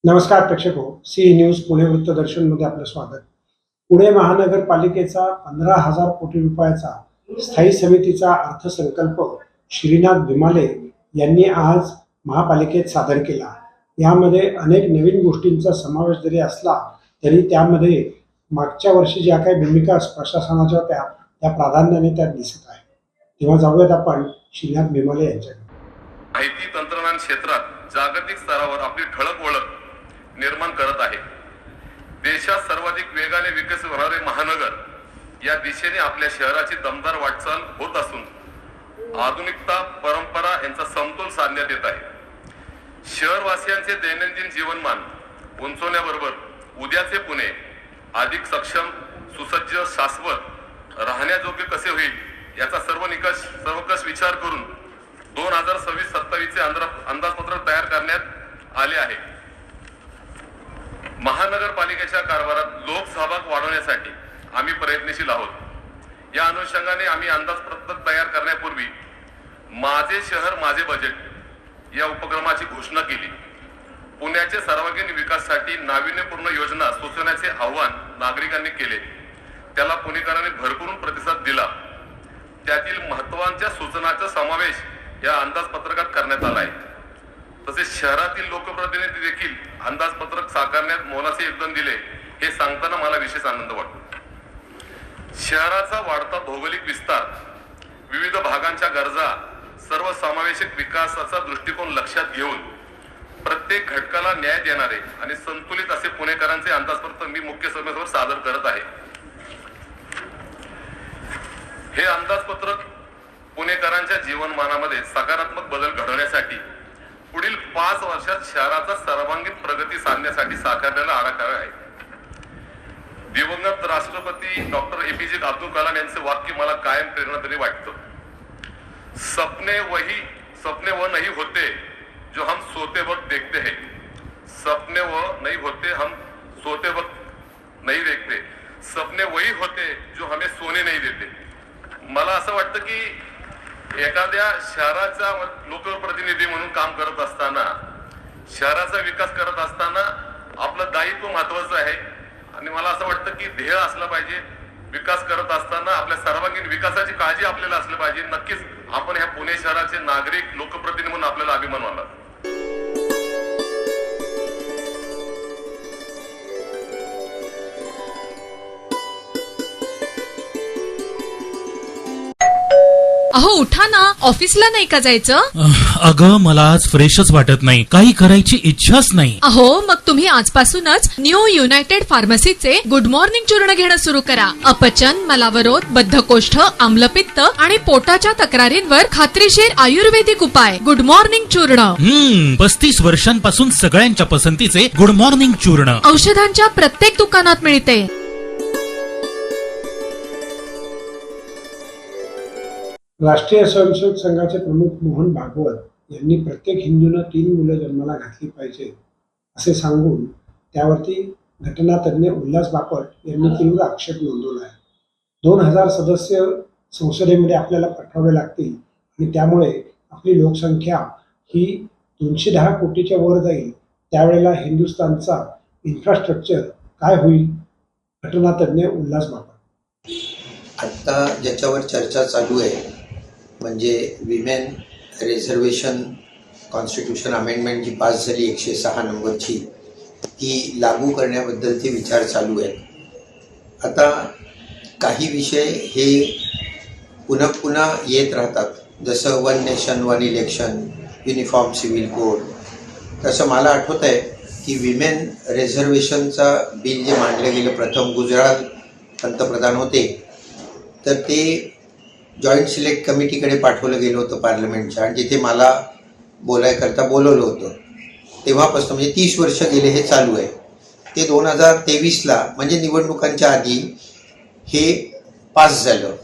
नमस्कार प्रेक्षको, C news Pune वृत्तदर्शन मध्ये आपलं स्वागत। पुणे महानगरपालिकेचा 15,000 कोटी रुपयाचा स्थायी समितीचा अर्थसंकल्प श्रीनाथ विमाले यांनी आज महापालिकेत सादर केला। यामध्ये अनेक नवीन गोष्टींचा समावेश जरी असला तरी त्यामध्ये मागच्या वर्षी ज्या काही भूमिका प्रशासनाच्या होत्या त्या प्राधान्याने त्यात दिसत आहे। तेव्हा जाऊयात आपण श्रीनाथ विमाले यांच्याकडे। माहिती तंत्रज्ञान क्षेत्रात जागतिक स्तरावर आपली ठळक ओळख निर्माण करत आहे। देशात सर्वाधिक वेगाने विकसित होणारे महानगर या दिशेने आपल्या शहराची दमदार वाटचाल होत असून आधुनिकता परंपरा यांचा समतोल साधण्यात येत आहे। शहरवासियांचे दैनंदिन जीवनमान उंचवण्याबरोबर उद्याचे पुणे अधिक सक्षम, सुसज्ज, शाश्वत राहण्यायोग्य कसे होईल याचा सर्वकष विचार करून 2026-27 चे अंदाजपत्रक तयार करण्यात आले आहे। महानगरपालिकेच्या कारभारात लोकसहभाग वाढवण्यासाठी आम्ही प्रयत्नशील आहोत। या अनुषंगाने आम्ही अंदाजपत्रक तयार करण्यापूर्वी माझे शहर माझे बजेट या उपक्रमाची घोषणा केली। पुण्याचे सर्वांगीण विकासासाठी नाविन्यपूर्ण योजना सुचवण्याचे आवाहन नागरिकांनी केले। त्याला पुणेकरांनी भरभरून प्रतिसाद दिला। त्यातील महत्त्वाच्या सूचनांचा समावेश या अंदाजपत्रकात करण्यात आला आहे। तसेच शहरातील लोकप्रतिनिधी देखील अंदाजपत्रक साकारण्यात मोलाचे योगदान दिले हे सांगताना मला विशेष आनंद वाटतो। शहराचा वाढता भौगोलिक विस्तार, विविध भागांच्या गरजा, सर्वसमावेशक विकासाचा दृष्टिकोन लक्षात घेऊन प्रत्येक घटकाला न्याय देणारे आणि संतुलित असे पुणेकरांचे अंदाजपत्रक मी मुख्य सभेसमोर सादर करत आहे। हे अंदाजपत्रक पुणेकरांच्या जीवनमानामध्ये सकारात्मक बदल घडवण्यासाठी पुढील 5 वर्षात शहराचा सर्वांगीण प्रगती साधण्यासाठी साकारलेला आराखडा आहे। दिवंगत राष्ट्रपती डॉक्टर APJ अब्दुल कलाम यांचे वाक्य मला कायम प्रेरणादायी वाटतं। सपने वो नहीं होते जो हम सोते वक्त देखते हैं, सपने वो नहीं होते हम सोते वक्त नहीं देखते, सपने वही होते जो हमें सोने नहीं देते। मला असं वाटतं की एखाद्या शहराचा लोकप्रतिनिधी म्हणून काम करत असताना, शहराचा विकास करत असताना आपलं दायित्व महत्वाचं आहे आणि मला असं वाटतं की ध्येय असलं पाहिजे। विकास करत असताना आपल्या सर्वांगीण विकासाची काळजी आपल्याला असली पाहिजे। नक्कीच आपण ह्या पुणे शहराचे नागरिक लोकप्रतिनिधी म्हणून आपल्याला अभिमान वाटतो। अहो उठा ना, ऑफिसला नाही का जायचं? अगं मला आज फ्रेशच वाटत नाही, काही करायची इच्छाच नाही। अहो मग तुम्ही आजपासूनच न्यू युनायटेड फार्मसीचे गुड मॉर्निंग चूर्ण घेणं सुरू करा। अपचन, मलावरोध, बद्धकोष्ठ, आम्लपित्त आणि पोटाच्या तक्रारींवर खात्रीशीर आयुर्वेदिक उपाय गुड मॉर्निंग चूर्ण। 35 वर्षांपासून सगळ्यांच्या पसंतीचे गुड मॉर्निंग चूर्ण औषधांच्या प्रत्येक दुकानात मिळते। राष्ट्रीय स्वयंसेवक संघाचे प्रमुख मोहन भागवत यांनी प्रत्येक हिंदूनं 3 मुलं जन्माला घातली पाहिजे असे सांगून त्यावरती घटनातज्ञ उल्हास बापट यांनी तीव्र आक्षेप नोंदवला आहे। 2000 सदस्य संसदेमध्ये आपल्याला पाठवावे लागतील आणि त्यामुळे आपली लोकसंख्या ही 210 कोटीच्या वर जाईल। त्यावेळेला हिंदुस्थानचा इन्फ्रास्ट्रक्चर काय होईल? घटनातज्ञ उल्हास बापट। आता ज्याच्यावर चर्चा चालू आहे म्हणजे विमेन रिझर्वेशन कॉन्स्टिट्यूशन अमेंडमेंट जी पास झाली 106 नंबरची, ती लागू करण्याबद्दलचे विचार चालू आहेत। आता काही विषय हे पुन्हा पुन्हा येत राहतात, जसं 1 nation 1 election, uniform civil code. तसं मला आठवत आहे की विमेन रिझर्वेशनचा बिल जे मांडलं गेलं प्रथम गुजरात पंतप्रधान होते, तर ते जॉईंट सिलेक्ट कमिटीकडे पाठवलं गेलं होतं पार्लमेंटच्या, आणि जिथे मला बोलायकरता बोलवलं होतं। तेव्हापासून म्हणजे 30 वर्ष गेले हे चालू आहे। ते 2023ला म्हणजे निवडणुकांच्या आधी हे पास झालं।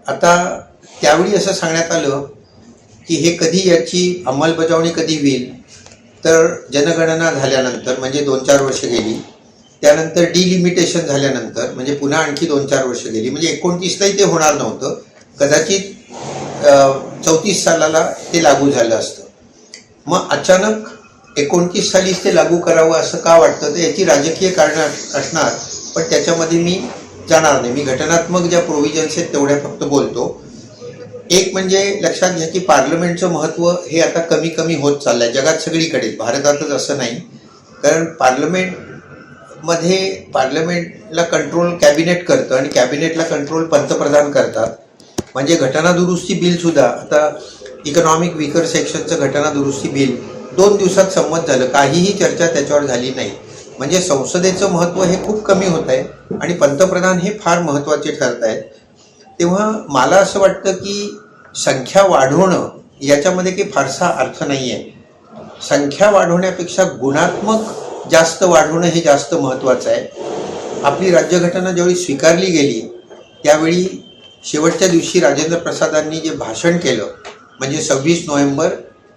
आता त्यावेळी असं सांगण्यात आलं की हे कधी याची अंमलबजावणी कधी होईल, तर जनगणना झाल्यानंतर म्हणजे 2-4 वर्ष गेली, त्यानंतर डिलिमिटेशन झाल्यानंतर म्हणजे पुन्हा आणखी 2-4 वर्ष गेली, म्हणजे 29लाही ते होणार नव्हतं, कदाचित 34 सालाला ते लागू झालं असतं। मग अचानक 29 सालीच ते लागू करावं असं का वाटतं, तर याची राजकीय कारणं असणार, पण त्याच्यामध्ये मी जाणार नाही. मी घटनात्मक ज्या प्रोव्हिजन्स आहेत तेवढ्या फक्त बोलतो. एक म्हणजे लक्षात घ्या की पार्लमेंटचं महत्त्व हे आता कमी कमी होत चाललं आहे जगात सगळीकडे, भारतातच असं नाही. कारण पार्लमेंटला कंट्रोल कॅबिनेट करतं आणि कॅबिनेटला कंट्रोल पंतप्रधान करतात. म्हणजे घटनादुरुस्ती बिलसुद्धा आता इकॉनॉमिक वीकर सेक्शनचं घटनादुरुस्ती बिल 2 दिवसात संमत झालं, काहीही चर्चा त्याच्यावर झाली नाही. म्हणजे संसदेचं महत्त्व हे खूप कमी होत आहे आणि पंतप्रधान हे फार महत्त्वाचे ठरत आहेत. तेव्हा मला असं वाटतं की संख्या वाढवणं याच्यामध्ये काही फारसा अर्थ नाही आहे. संख्या वाढवण्यापेक्षा गुणात्मक जास्त वाढवणं हे जास्त महत्त्वाचं आहे. आपली राज्यघटना ज्यावेळी स्वीकारली गेली त्यावेळी शेवटच्या दिवशी राजेंद्र प्रसादांनी जे भाषण केलं म्हणजे 26 नोव्हेंबर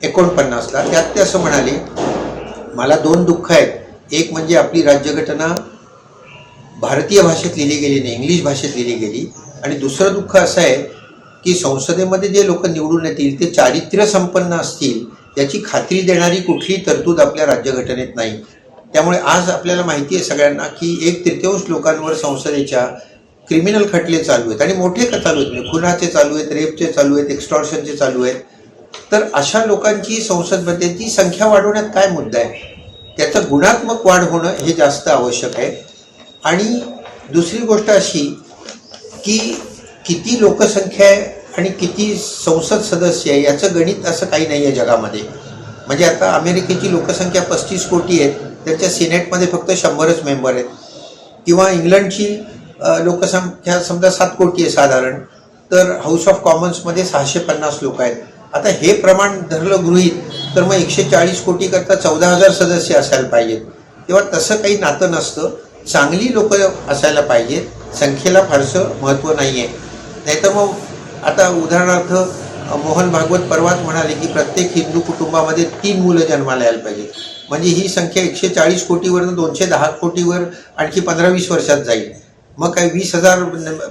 49ला, त्यात ते असं म्हणाले, मला 2 दुःख आहेत. एक म्हणजे आपली राज्यघटना भारतीय भाषेत लिहिली गेली नाही, इंग्लिश भाषेत लिहिली गेली. आणि दुसरं दुःख असं आहे की संसदेमध्ये जे लोक निवडून येतील ते चारित्र्य संपन्न असतील याची खात्री देणारी कुठली तरतूद आपल्या राज्यघटनेत नाही. त्यामुळे आज आपल्याला माहिती आहे सगळ्यांना की 1/3 लोकांवर संसदेच्या क्रिमिनल खटले चालू आहेत आणि मोठे चालू आहेत, म्हणजे खुनाचे चालू आहेत, रेपचे चालू आहेत, एक्स्टॉर्शनचे चालू आहेत. तर अशा लोकांची संसदमध्ये संख्या वाढवण्यात काय मुद्दा आहे? त्याचं गुणात्मक वाढ होणं हे जास्त आवश्यक आहे. आणि दुसरी गोष्ट अशी की किती लोकसंख्या आहे आणि किती संसद सदस्य आहे याचं गणित असं काही नाही आहे जगामध्ये. म्हणजे आता अमेरिकेची लोकसंख्या 35 कोटी आहे, त्याच्या सिनेटमध्ये फक्त 100च मेंबर आहेत. किंवा इंग्लंडची लोकसंख्या समजा 7 कोटी आहे साधारण, तर हाऊस ऑफ कॉमन्समध्ये 650 लोक आहेत. आता हे प्रमाण धरलं गृहीत तर मग 140 कोटी करता 14,000 सदस्य असायला पाहिजेत. तेव्हा तसं काही नातं नसतं. चांगली लोक असायला पाहिजेत, संख्येला फारसं महत्त्व नाही आहे. नाहीतर मग आता उदाहरणार्थ मोहन भागवत परवाच म्हणाले की प्रत्येक हिंदू कुटुंबामध्ये 3 मुलं जन्माला यायला पाहिजे. म्हणजे ही संख्या 140 कोटीवरनं 210 कोटीवर आणखी 15-20 वर्षात जाईल. मग काय 20,000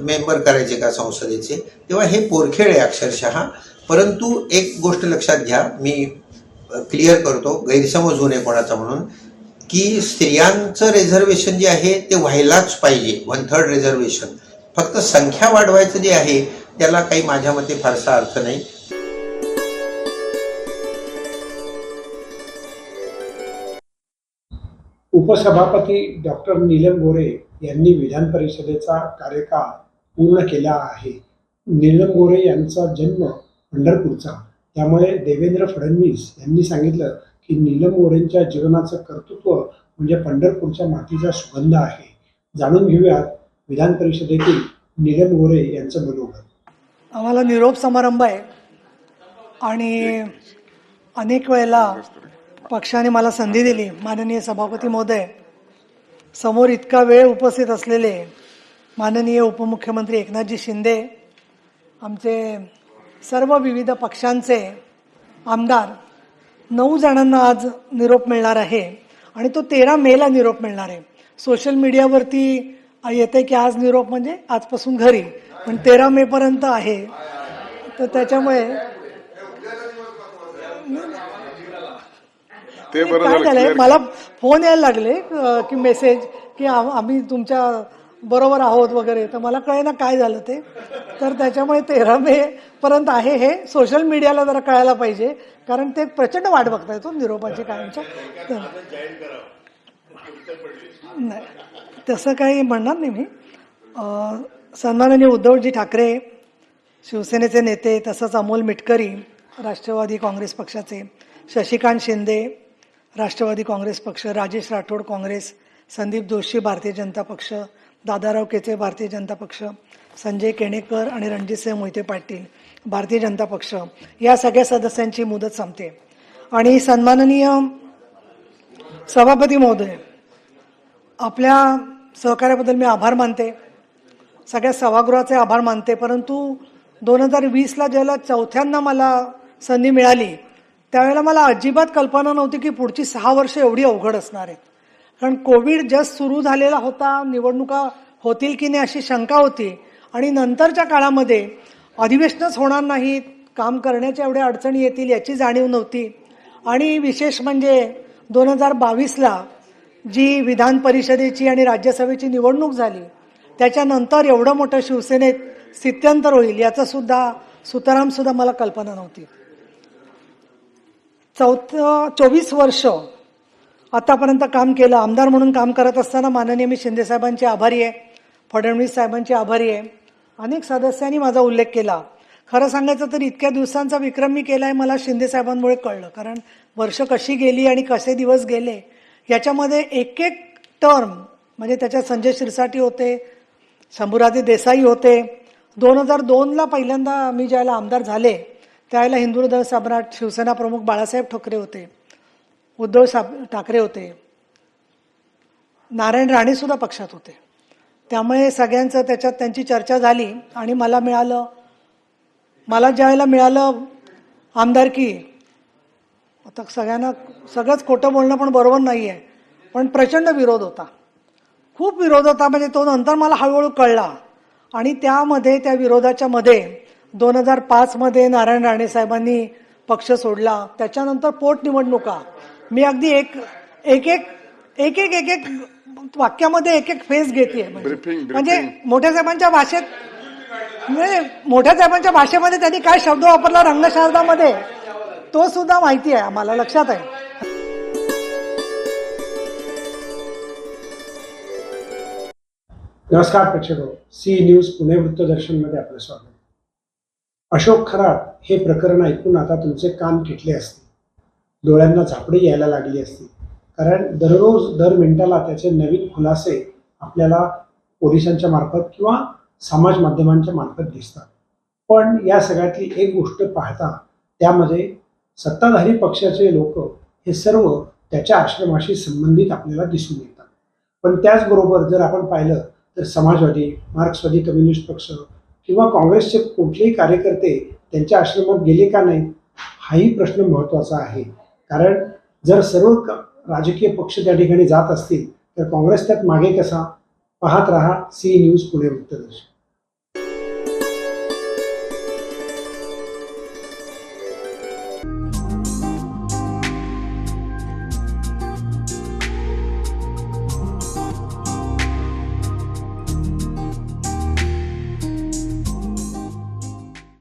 मेंबर करायचे का संसदेचे? तेव्हा हे पोरखेळ आहे अक्षरशः. परंतु एक गोष्ट लक्षात घ्या, मी क्लिअर करतो, गैरसमज होऊ नये कोणाचा म्हणून, की स्त्रियांचं रिझर्वेशन जे आहे ते व्हायलाच पाहिजे, 1/3 रिझर्वेशन. फक्त संख्या वाढवायचं जे आहे त्याला काही माझ्या मते फारसा अर्थ नाही. उपसभापती डॉक्टर नीलम गोरे यांनी विधान परिषदेचा कार्यकाळ पूर्ण केला आहे. नीलम गोरे यांचा जन्म पंढरपूरचा, त्यामुळे देवेंद्र फडणवीस यांनी सांगितलं की नीलम गोरेंच्या जीवनाचं कर्तृत्व म्हणजे पंढरपूरच्या मातीचा सुगंध आहे. जाणून घेऊयात विधान परिषदेतील नीलम गोरे यांचं मनोगत. आम्हाला निरोप समारंभ आहे आणि अनेक वेळेला पक्षाने मला संधी दिली. माननीय सभापती महोदय, समोर इतका वेळ उपस्थित असलेले माननीय उपमुख्यमंत्री एकनाथजी शिंदे, आमचे सर्व विविध पक्षांचे आमदार, 9 जणांना आज निरोप मिळणार आहे आणि तो 13 मेला निरोप मिळणार आहे. सोशल मीडियावरती येते की आज निरोप म्हणजे आजपासून घरी, पण 13 मे पर्यंत आहे. तर त्याच्यामुळे काय झालंय, मला फोन यायला लागले की मेसेज की आम्ही तुमच्या बरोबर आहोत वगैरे, तर मला कळेना काय झालं ते. तर त्याच्यामुळे 13 मे पर्यंत आहे. हे सोशल मीडियाला जरा कळायला पाहिजे, कारण ते प्रचंड वाट बघताय तो निरोपाची कायमच्या. नाही तसं काही म्हणणार नाही मी. सन्माननीय उद्धवजी ठाकरे शिवसेनेचे नेते, तसंच अमोल मिटकरी राष्ट्रवादी काँग्रेस पक्षाचे, शशिकांत शिंदे राष्ट्रवादी काँग्रेस पक्ष, राजेश राठोड काँग्रेस, संदीप जोशी भारतीय जनता पक्ष, दादाराव केचे भारतीय जनता पक्ष, संजय केणेकर आणि रणजितसिंह मोहिते पाटील भारतीय जनता पक्ष, या सगळ्या सदस्यांची मुदत संपते. आणि सन्माननीय सभापती महोदय, आपल्या सहकार्याबद्दल मी आभार मानते, सगळ्या सभागृहाचे आभार मानते. परंतु 2020ला ज्याला 4थ्यांदा मला संधी मिळाली त्यावेळेला मला अजिबात कल्पना नव्हती की पुढची 6 वर्ष एवढी अवघड असणार आहेत. कारण कोविड जस्ट सुरू झालेला होता, निवडणुका होतील की नाही अशी शंका होती आणि नंतरच्या काळामध्ये अधिवेशनच होणार नाहीत, काम करण्याच्या एवढ्या अडचणी येतील याची जाणीव नव्हती. आणि विशेष म्हणजे 2022ला जी विधान परिषदेची आणि राज्यसभेची निवडणूक झाली त्याच्यानंतर एवढं मोठं शिवसेनेत स्थित्यंतर होईल याचं सुद्धा सुतराम सुद्धा मला कल्पना नव्हती. 24 वर्ष आतापर्यंत काम केलं. आमदार म्हणून काम करत असताना माननीय मी शिंदे साहेबांचे आभारी आहे, फडणवीस साहेबांचे आभारी आहे. अनेक सदस्यांनी माझा उल्लेख केला. खरं सांगायचं तर इतक्या दिवसांचा विक्रम मी केला आहे मला शिंदे साहेबांमुळे कळलं. कारण वर्ष कशी गेली आणि कसे दिवस गेले याच्यामध्ये एक एक टर्म म्हणजे त्याच्यात संजय शिरसाटी होते, शंभूराजे देसाई होते. 2002ला पहिल्यांदा मी ज्यावेळेला आमदार झाले त्यावेळेला हिंदू हृदय सम्राट शिवसेना प्रमुख बाळासाहेब ठाकरे होते, उद्धव ठाकरे होते, नारायण राणे सुद्धा पक्षात होते. त्यामुळे सगळ्यांचं त्याच्यात त्यांची चर्चा झाली आणि मला ज्यावेळेला मिळालं आमदारकी, आता सगळंच खोटं बोलणं पण बरोबर नाही आहे, पण प्रचंड विरोध होता, खूप विरोध होता. म्हणजे तो नंतर मला हळूहळू कळला. आणि त्या विरोधाच्या मध्ये 2005मध्ये नारायण राणे साहेबांनी पक्ष सोडला. त्याच्यानंतर पोटनिवडणुका मी अगदी एक एक वाक्यामध्ये एक फेज घेते. म्हणजे मोठ्या साहेबांच्या भाषेमध्ये त्यांनी काय शब्द वापरला रंगशारदामध्ये तो सुद्धा माहिती आहे, आम्हाला लक्षात आहे. नमस्कार प्रेक्षको, सी न्यूज पुणे वृत्तदर्शनमध्ये आपलं स्वागत. अशोक खरात हे प्रकरण ऐकून आता तुमचे कान किटले असतील, डोळ्यांना झापडी यायला लागली असती. कारण दर मिनिटाला त्याचे नवीन खुलासे आपल्याला पोलिसांच्या मार्फत किंवा समाज माध्यमांच्या मार्फत दिसतात. पण या सगळ्यातली एक गोष्ट पाहता त्यामध्ये सत्ताधारी पक्षाचे लोक हे सर्व त्याच्या आश्रमाशी संबंधित आपल्याला दिसून येतात. पण त्याचबरोबर जर आपण पाहिलं तर समाजवादी, मार्क्सवादी कम्युनिस्ट पक्ष किंवा काँग्रेसचे कुठलेही कार्यकर्ते त्यांच्या आश्रमात गेले का नाहीत हाही प्रश्न महत्त्वाचा आहे. कारण जर सर्व राजकीय पक्ष त्या ठिकाणी जात असतील तर काँग्रेस त्यात मागे कसा? पाहत रहा सी न्यूज पुणे वृत्तदर्शन.